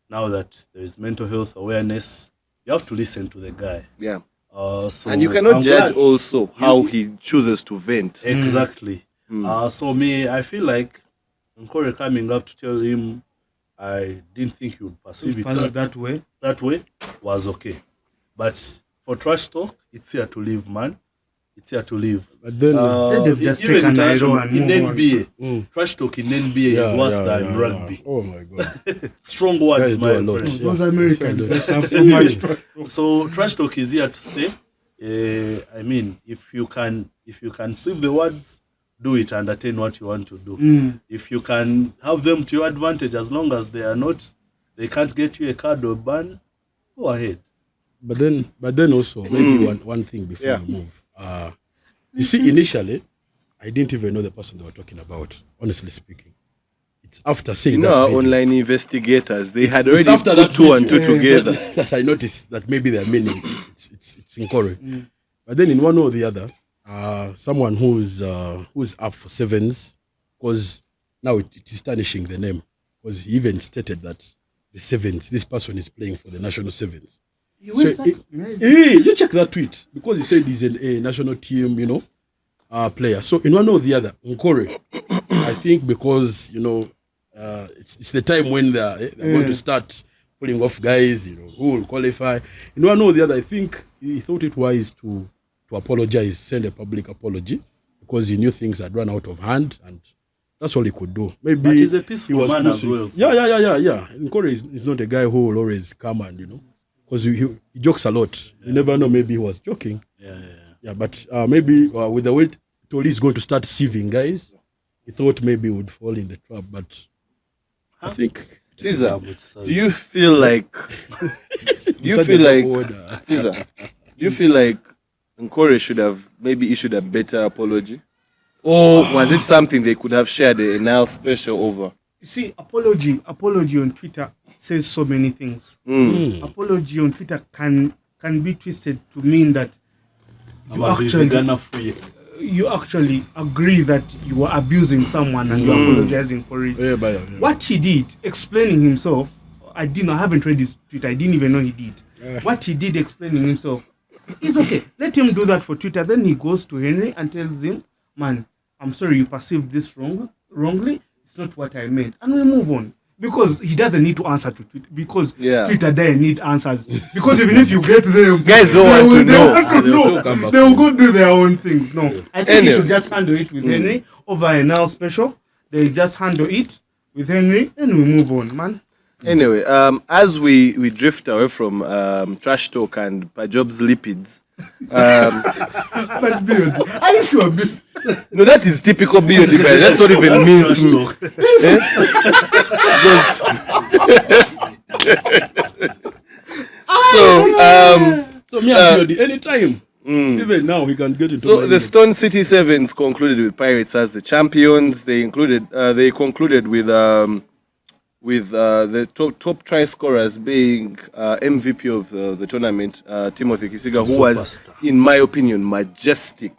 now that there is mental health awareness, you have to listen to the guy. Yeah. So And you cannot I'm judge glad- also how he chooses to vent. Exactly. So I feel like Nkore coming up to tell him I didn't think he would perceive it That way. that way was okay. But for trash talk, it's here to live, man. It's here to live. But then, Let them just Even take an international- arrow and in move on. NBA, trash talk in NBA is worse than rugby. Oh my God. Strong words, Guys do my a lot. friend. Those Yeah. Americans Yeah. just have too much. So trash talk is here to stay. I mean, if you can save the words, do it and attain what you want to do. If you can have them to your advantage, as long as they can't get you a card or ban, go ahead. But then also maybe one thing before we move. You see, initially, I didn't even know the person they were talking about. Honestly speaking, it's after saying that Our video, online investigators, they had it's already after put that two and two video together. that I noticed that maybe their meaning it's incorrect. But then in one or the other, someone who's up for sevens, because now it is tarnishing the name, because he even stated that the sevens, this person is playing for the national sevens. You check that tweet, because he said he's a national team, player. So in one or the other, Nkore, I think because it's the time when they're going to start pulling off guys, who will qualify. In one or the other, I think he thought it wise to apologize, send a public apology, because he knew things had run out of hand, and that's all he could do. Maybe But he's a peaceful man as well. So. Yeah. Nkore is not a guy who will always come and because he jokes a lot. You never know. Maybe he was joking. Yeah. But maybe with the way Toli is going to start sieving guys, he thought maybe he would fall in the trap. But I think Caesar, do you feel like Nkore should have maybe issued a better apology? Or was it something they could have shared a Nile special over? You see, apology on Twitter says so many things. Apology on Twitter can be twisted to mean that you actually agree that you were abusing someone and you're apologizing for it. Yeah. What he did, explaining himself, I haven't read his Twitter. I didn't even know he did. What he did explaining himself is okay. Let him do that for Twitter. Then he goes to Henry and tells him, man, I'm sorry you perceived this wrongly. It's not what I meant. And we move on. Because he doesn't need to answer to Twitter. Because Twitter doesn't need answers. Because even if you get them, guys don't want to know. They will go do their own things. No. I think he should just handle it with Henry over a now special. They just handle it with Henry and we move on, man. Anyway, as we drift away from trash talk and Pajob's lipids, But Beard, are you sure? no, that is typical Beard. That's not even means. So me and Beard, anytime. Even now he can get into. So the Stone City Sevens concluded with Pirates as the champions. They concluded with the top try scorers being MVP of the tournament, Timothy Kisiga, who was, in my opinion, majestic.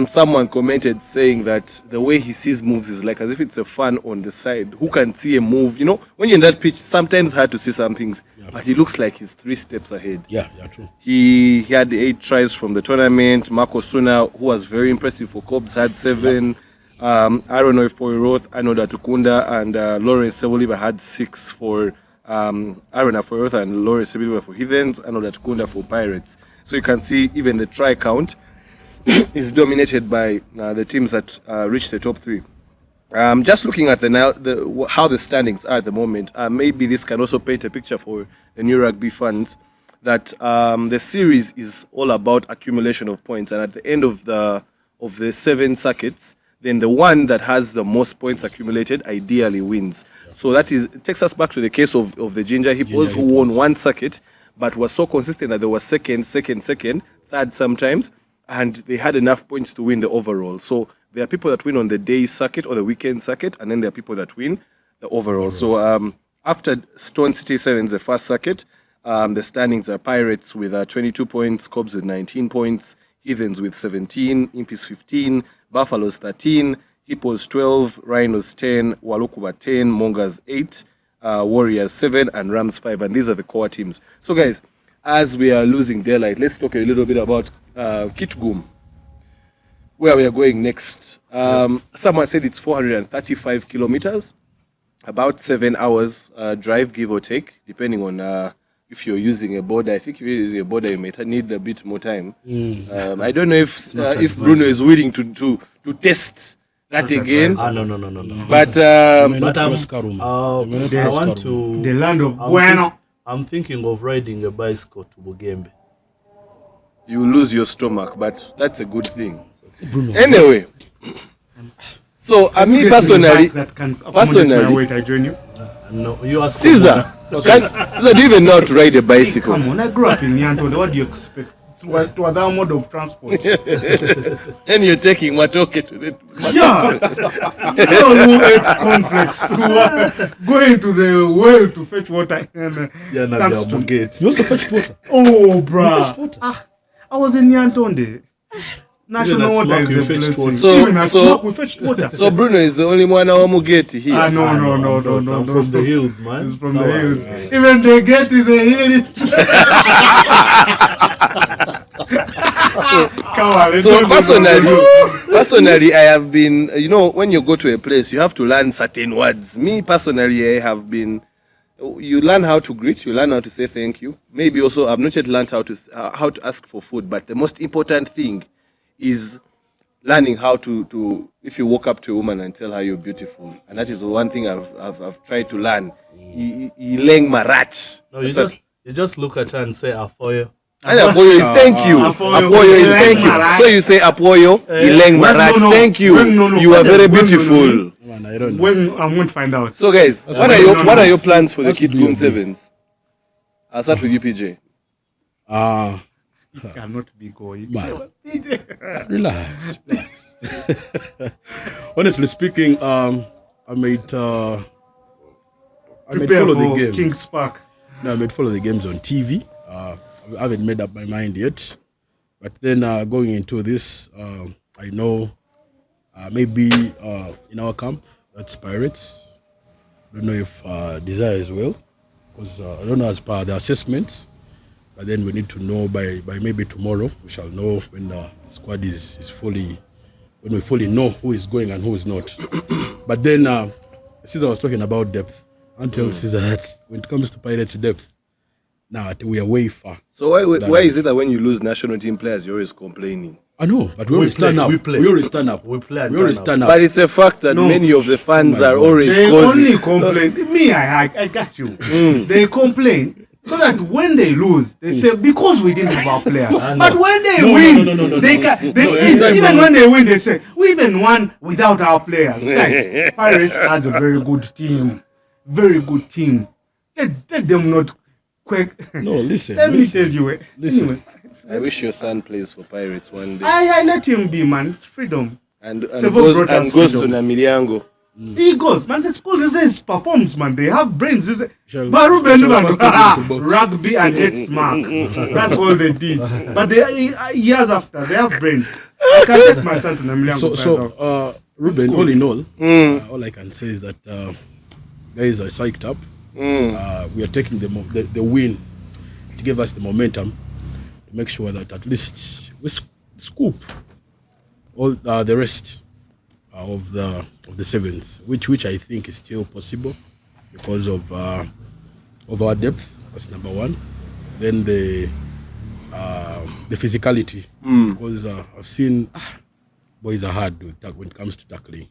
Someone commented saying that the way he sees moves is like as if it's a fan on the side who can see a move. When you're in that pitch, sometimes it's hard to see some things, but he looks like he's 3 steps ahead. Yeah, true. He had 8 tries from the tournament. Marco Suna, who was very impressive for Cobs, had 7. Aaron Ofoyoroth, Arnold Atukunda, and Lawrence Seboliba had 6 for Aaron Ofoyoroth and Lawrence Seboliba for Heathens, Arnold Atukunda for Pirates. So you can see even the try count is dominated by the teams that reach the top 3. Just looking at how the standings are at the moment, maybe this can also paint a picture for the new rugby fans that the series is all about accumulation of points, and at the end of the 7 circuits, then the one that has the most points accumulated ideally wins. So it takes us back to the case of the Jinja Hippos, who won 1 circuit, but was so consistent that they were second, third sometimes, and they had enough points to win the overall. So there are people that win on the day circuit or the weekend circuit, and then there are people that win the overall. So after Stone City Sevens, the first circuit, the standings are Pirates with 22 points, Cobs with 19 points, Heathens with 17, Impis 15, Buffaloes 13, Hippos 12, Rhinos 10, Walukuba 10, Mongas 8, Warriors 7, and Rams 5. And these are the core teams. So guys, as we are losing daylight, let's talk a little bit about Kitgum, where we are going next. Someone said it's 435 kilometers, about 7 hours drive, give or take, depending on if you're using a border. I think if you're using a border, you might need a bit more time. I don't know if Bruno is willing to test that again. No. But I want to The land of Bueno. I'm thinking of riding a bicycle to Bugembe. you lose your stomach, but that's a good thing. Anyway, so me personally, that can accommodate my weight, I join you. No, you ask Caesar, Caesar, do you even know how to ride a bicycle? Come on, I grew up in Nyantonde. What do you expect? To other mode of transport. And you're taking Matoke to the... Yeah. People who ate cornflakes who are going to the well to fetch water. And, thanks to gate. You also fetch water. Oh, bruh. I was in Nyantonde. National water is a blessing. Even at Smoke, we fetched water. So Bruno is the only one who get here. No. From the hills, man. It's from the hills. Even the gate is a hill. So personally, I have been, when you go to a place, you have to learn certain words. Me personally, I have been, you learn how to greet, you learn how to say thank you. Maybe also, I've not yet learned how to ask for food. But the most important thing is learning how to if you walk up to a woman and tell her you're beautiful. And that is the one thing I've tried to learn. Ileng marach. No, you just look at her and say afoyo. And apoyo is thank you. Apoyo is thank you. So you say apoyo, ileng marach, thank you. You are very beautiful. When I'm going to find out. So guys, what are your plans for the Kitgum Sevens? I'll start with you, PJ. It cannot be going. Relax. Honestly speaking, I might follow the game. King's Park. No, I might follow the games on TV. I haven't made up my mind yet. But then going into this, I know maybe in our camp, that's Pirates. I don't know if Desire as well. Because I don't know as per the assessments. But then we need to know by maybe tomorrow. We shall know when the squad is fully, when we fully know who is going and who is not. But then, Caesar was talking about depth. I'll tell Caesar that when it comes to Pirates depth, now we are way far. So why is it that when you lose national team players, you're always complaining? I know, but we always stand up. We always stand up. We always stand up. But it's a fact that many of the fans are always They causing. only complain. Me, I got you. They complain. So that when they lose, they say because we didn't have our players. But when they win, they even when they win, they say we even won without our players. Guys, Paris has a very good team. Very good team. Let them not quick. No, listen. Let me tell you. Listen. Anyway, I wish your son plays for Pirates one day. I let him be, man. It's freedom. And Several brought us goes to freedom. Namiliango. He goes, man. The school is performs, man. They have brains. Shall Rugby and head smack. That's all they did. But years after, they have brains. I can't take my son to Namiliango. So, Ruben, all in all, all I can say is that guys are psyched up. We are taking the win to give us the momentum to make sure that at least we scoop all the rest. of the sevens, which I think is still possible because of our depth. That's number one. Then the physicality, because I've seen boys are hard when it comes to tackling.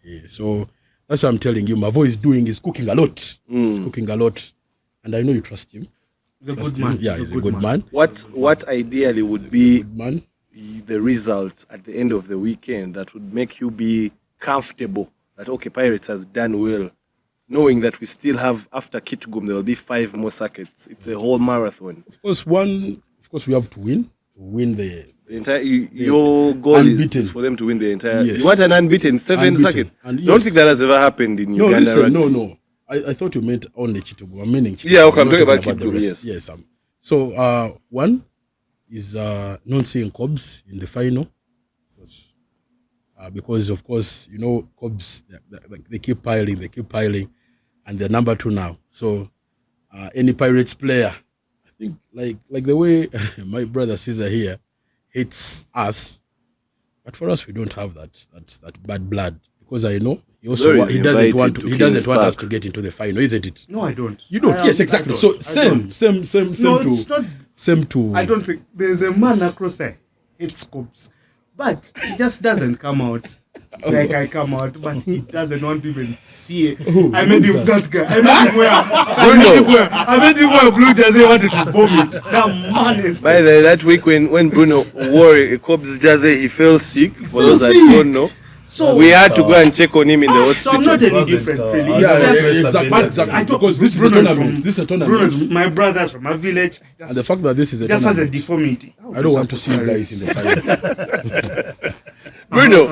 Yeah, so that's what I'm telling you. Mavo is cooking a lot. He's cooking a lot, and I know you trust him. He's a good man. Yeah, he's a good man. What ideally would be Good man. the result at the end of the weekend that would make you be comfortable that okay, Pirates has done well, knowing that we still have, after Kitgum there will be 5 more circuits. It's a whole marathon. Of course, we have to win the entire. Your goal unbeaten. is for them to win the entire. Yes. You want an unbeaten 7 circuits. And Don't think that has ever happened in No, Uganda. listen, right? no. I thought you meant only Kitgum. I'm meaning Kitgum. Yeah, okay, I'm not talking about the Kitgum, rest. yes. So one is not seeing Cobs in the final. Because of course, you know, Cobs, they keep piling, and they're number 2 now. So any Pirates player, I think, like the way my brother Caesar here hates us, but for us we don't have that bad blood, because I know he doesn't want us to get into the final, isn't it? No, I don't. You don't. Yes, exactly. So same No, to it's not. same to. I don't think there's a man across there. It's Cobs, but he just doesn't come out like I come out. But he doesn't want to even see it. I made him that guy. I made him wear blue jersey. Wanted to vomit. That man is. By the way, that week when Bruno wore a Cobs jersey, he fell sick. For those that don't know, So we had to go and check on him in the So hospital. I'm not any Wasn't, different, really. Yeah, It's just- exactly. I thought Because this is a Bruno's tournament. from- This is a Bruno's tournament. my brother's from my village. And the fact that this is a Just has a tournament, deformity. I don't want to see you guys in the final. Bruno,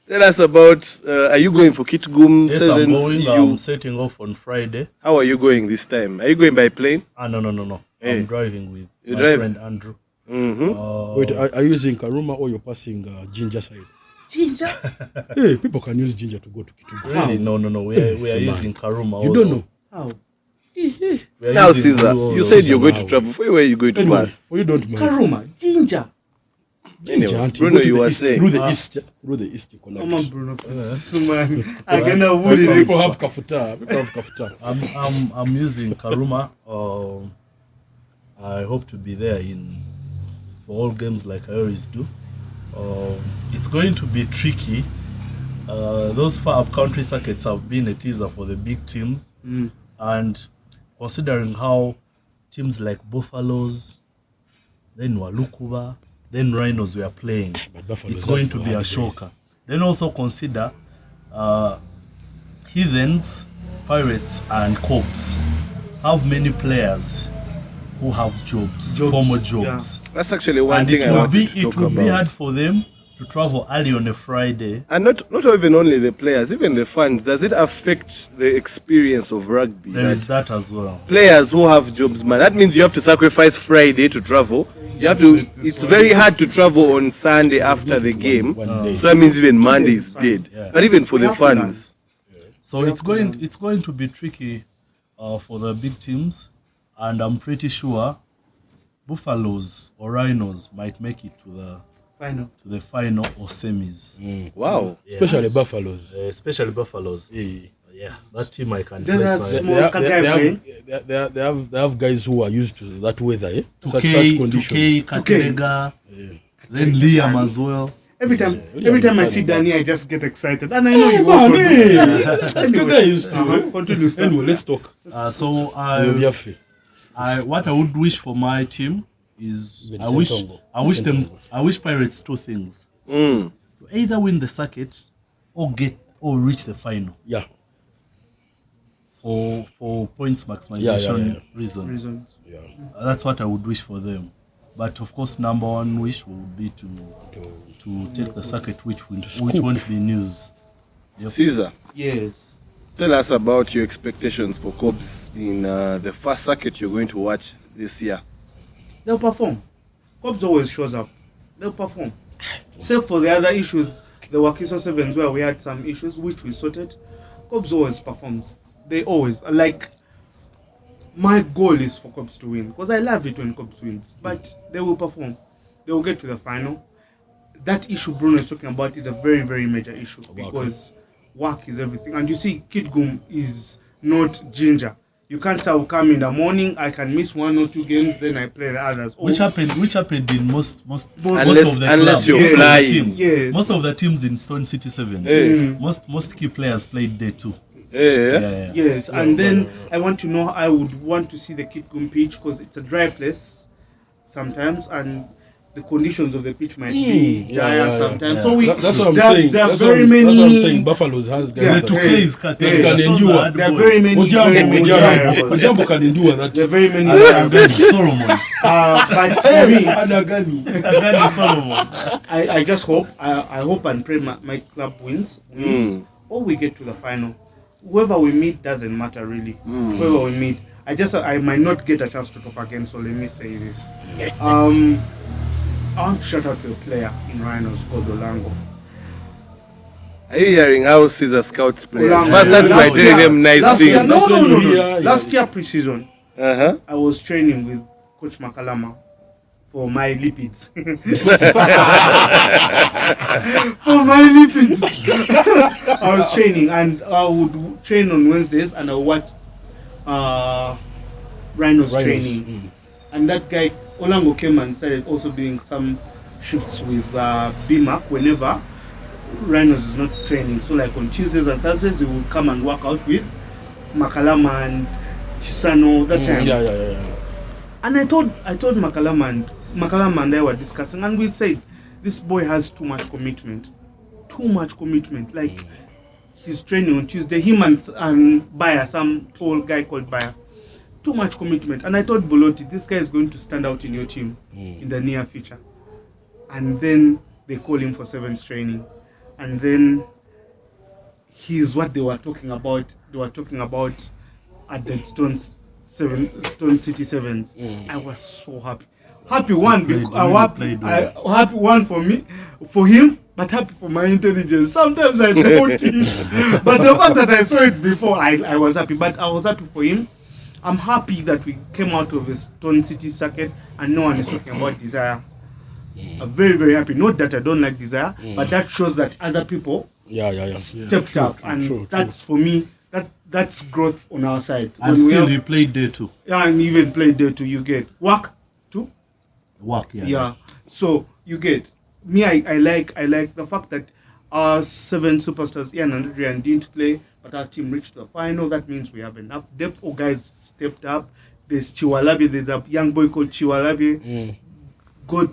tell us about. Are you going for Kitgum? Yes, I'm Sevens? going. I'm setting off on Friday. How are you going this time? Are you going by plane? No. Hey. I'm driving with You my drive? friend Andrew. Mm-hmm. Wait, are you using Karuma or you're passing Jinja side? Jinja. Hey, people can use Jinja to go to Kitgum. Really? No. We are using Karuma. You don't know. How? We are Now, using Caesar, Blue you Oil. said you're going to Wow. travel. For where are you going to Anyway, pass? for you don't mind. Karuma. Jinja. Anyway, Auntie, Bruno, go to you the were east, saying. through the east, you connect. Come on, Bruno. Man, I cannot But bully people you. have kafuta. I'm using Karuma. I hope to be there for all games like I always do. It's going to be tricky. Those far up country circuits have been a teaser for the big teams, and considering how teams like Buffaloes, then Walukuba, then Rhinos were playing, it's going to be a shocker. Then also consider Heathens, Pirates, and Corps have many players who have jobs. Formal jobs. That's actually one And thing it I will wanted to talk be hard about. for them to travel early on a Friday. And not even only the players, even the fans. Does it affect the experience of rugby? There is that as well. Players who have jobs, man. That means you have to sacrifice Friday to travel. You have to. It's very hard to travel on Sunday after the game. So that means even Monday is dead. But even for the fans, So it's going to be tricky for the big teams, and I'm pretty sure Buffaloes or Rhinos might make it to the final or semis. wow. Yeah. Especially Buffaloes. Especially Buffaloes. Yeah. Yeah, that team I can Then place that's my small. They have guys who are used to that weather, such 2K, conditions. Katerega, then Liam as well. Every time I see Danny, I just get excited, and I know Hey, you man, also. hey. do. That guy used to. Continue, sir. Anyway, let's talk. So what I would wish for my team is Even I wish Sentongo. I wish Pirates 2 things: Mm. to either win the circuit or reach the final. Yeah. For points maximization reasons. Reasons. Yeah. That's what I would wish for them. But of course, number one wish would be to take the circuit, which won't be news. Yep. Caesar, Yes. tell us about your expectations for Cobs in the first circuit you're going to watch this year. They'll perform. Cobs always shows up. They'll perform. Except for the other issues, the Wakiso Sevens where we had some issues which we sorted. Cobs always performs. They always my goal is for Cobs to win because I love it when Cobs wins. But they will perform. They will get to the final. that issue Bruno is talking about is a very, very major issue because work is everything. And you see, Kitgum is not Jinja. You can't say I'll come in the morning, I can miss 1 or 2 games, then I play the others. Which happened in most of the unless clubs, you're flying. teams. Yes. Most of the teams in Stone City 7. Most key players played there too. Yeah. Yes, and then I want to know, I would want to see the Kitgum pitch because it's a dry place sometimes, and the conditions of the pitch might be dire sometimes. So that's what I'm saying. There are That's very what many. I'm saying. Buffaloes has guys To play is cut. that can endure. There are very many. Ojambo can endure that. There are very many. Solomon. But for me, Agani Solomon. I just hope, I hope and pray my club wins, or we get to the final. Whoever we meet doesn't matter really. Whoever we meet, I might not get a chance to top again, so let me say this. I want to shout out to a player in Rhinos called Olango. Are you hearing how Caesar scouts players? Olango. First, that's by doing them nice Last year, things. no. Last year pre-season, Uh-huh. I was training with Coach Makalama for my lipids. For my lipids. I was training, and I would train on Wednesdays, and I would watch Rhinos training. And that guy, Olango, came and started also doing some shifts with BMAC whenever Rhinos is not training. So like on Tuesdays and Thursdays, he would come and work out with Makalama and Chisano that time. And I told Makalama and I were discussing, and we said this boy has too much commitment. Like he's training on Tuesday, him and Bayer, some tall guy called Bayer. Too much commitment. And I told Bolotti, this guy is going to stand out in your team in the near future. And then they call him for 7s training. And then he's what they were talking about. They were talking about at the Stone City 7s. I was so happy. Happy one for me, for him, but happy for my intelligence. Sometimes I don't it. But the fact that I saw it before, I was happy. But I was happy for him. I'm happy that we came out of the Stone City circuit and no one is talking about Desire. I'm very, very happy. Not that I don't like Desire, but that shows that other people stepped up. And that's, for me, that's growth on our side. And still he played there too. Yeah, and even played there too. You get work too. Yeah. So you get me. I like the fact that our 7 superstars, Ian and Adrian, didn't play, but our team reached the final. That means we have enough depth. Or guys stepped up. There's Chiwalabi. There's a young boy called Chiwalabi. Got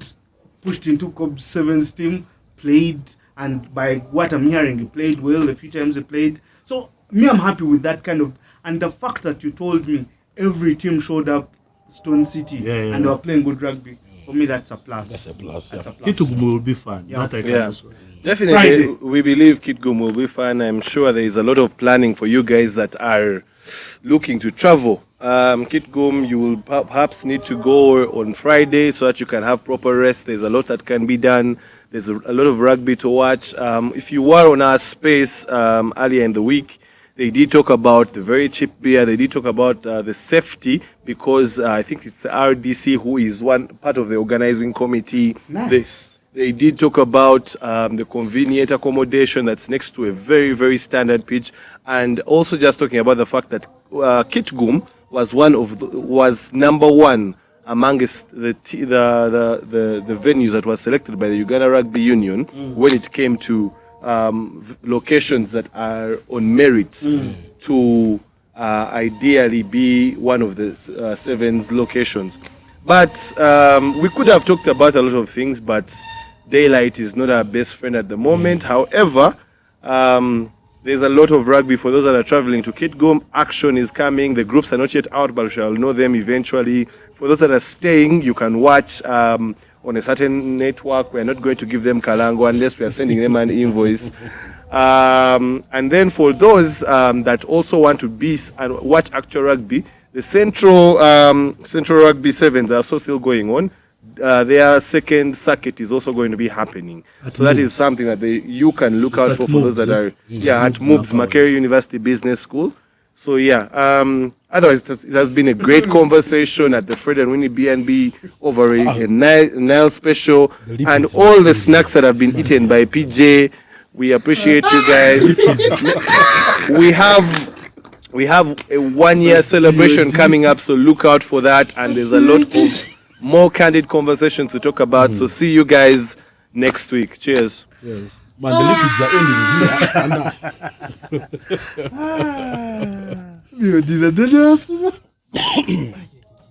pushed into Cobb 7's team, played, and by what I'm hearing, he played well. A few times he played. So me, I'm happy with that kind of. And the fact that you told me every team showed up Stone City and they were playing good rugby, for me that's a plus. That's a plus. Kitgum will be fun. Definitely, Friday. we believe Kitgum will be fun. I'm sure there is a lot of planning for you guys that are looking to travel. Kitgum, you will perhaps need to go on Friday so that you can have proper rest. There's a lot that can be done. There's a lot of rugby to watch. If you were on our space earlier in the week, they did talk about the very cheap beer. They did talk about the safety, because I think it's the RDC who is one part of the organizing committee. Nice. They did talk about the convenient accommodation that's next to a very, very standard pitch, and also just talking about the fact that Kitgum was number one amongst the venues that was selected by the Uganda Rugby Union when it came to locations that are on merit to ideally be one of the 7's locations. But we could have talked about a lot of things, but daylight is not our best friend at the moment. However, there's a lot of rugby for those that are traveling to Kitgum. Action is coming. The groups are not yet out, but we shall know them eventually. For those that are staying, you can watch on a certain network. We're not going to give them Kalango unless we are sending them an invoice. And then for those that also want to be and watch actual rugby, the Central Rugby 7s are also still going on. Their second circuit is also going to be happening. That is something that you can look out for those that are at MOOBS, Makerere University Business School. So yeah, otherwise it has been a great conversation at the Fred and Winnie B&B over a Nile special and all the snacks that have been eaten by PJ. We appreciate you guys. We have a 1-year celebration coming up, so look out for that. And there's a lot of more candid conversations to talk about. So see you guys next week. Cheers. Yes. Man, the lipids are ending here. These are dangerous.